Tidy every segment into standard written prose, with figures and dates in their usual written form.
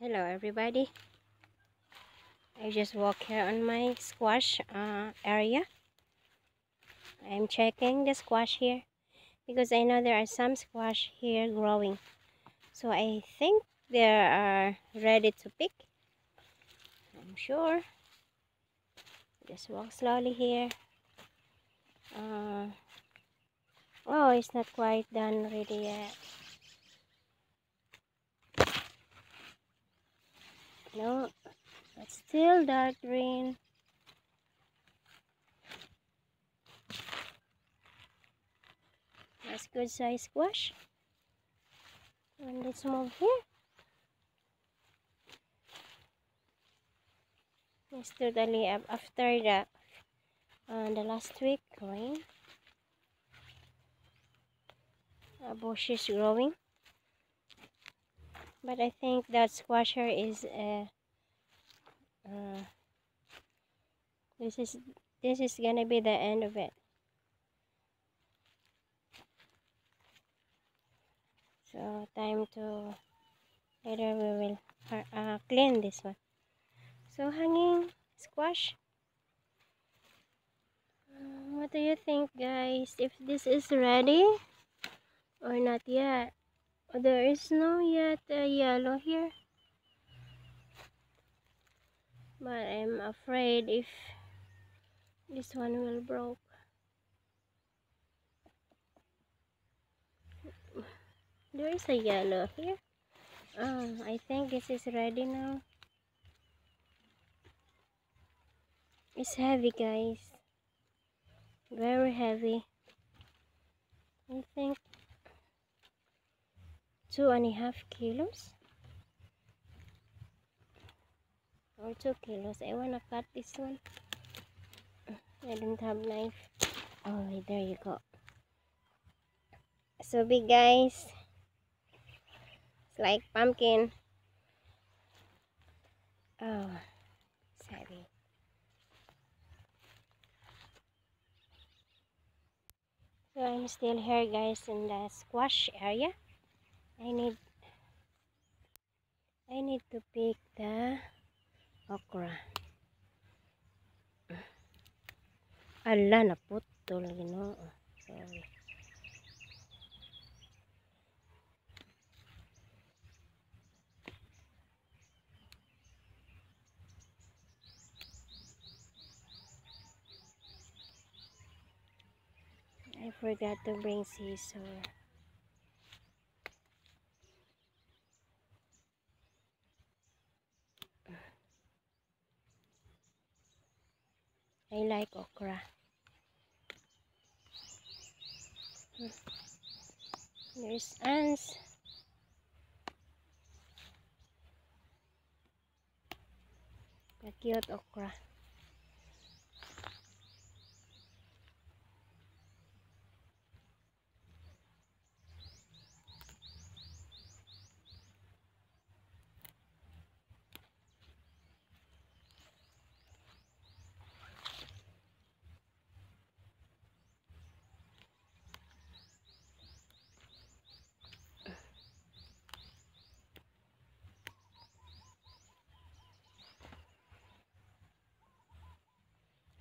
Hello everybody. I just walk here on my squash area. I'm checking the squash here because I know there are some squash here growing. So I think they are ready to pick. I'm sure. Just walk slowly here. Oh, it's not quite done ready yet. No, but still dark green. That's good size squash. And let's move here. It's totally up after the last week rain. Bush is growing, but I think that squasher is this is gonna be the end of it. So time to later we will clean this one. So hanging squash. What do you think, guys? If this is ready or not yet? There is no yet yellow here, but I'm afraid if this one will broke. There is a yellow here. I think this is ready now. It's heavy, guys. Very heavy. I think 2.5 kilos or 2 kilos. I wanna cut this one. I don't have knife. Oh, there you go. So big, guys. It's like pumpkin. Oh, it's heavy. So I'm still here, guys, in the squash area. I need to pick the okra. Ala, naputol, Ginoo. Sorry. I forgot to bring scissor. I like okra. There's ants. A cute okra.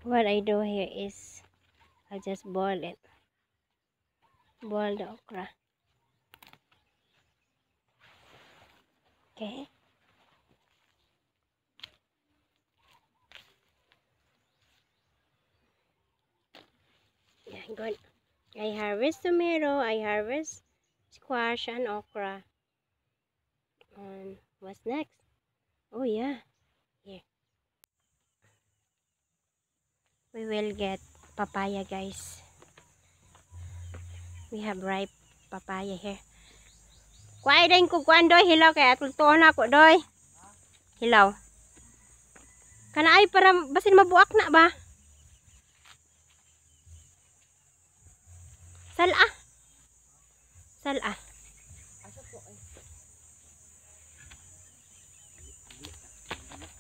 What I do here is I'll just boil it. Boil the okra. Okay. Yeah, good. I harvest tomato, I harvest squash and okra. And what's next? Oh yeah. Here. We will get papaya, guys. We have ripe papaya here. Kuhay din ko kuan doy hilaw kay atultuon ako doy. Hilaw. Kana ay para basin mabuak na ba? Sala. Sala.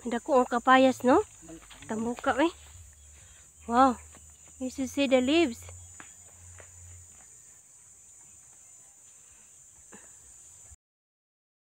Dako ang kapayas, no? Tamuka eh. Wow. You should see the leaves.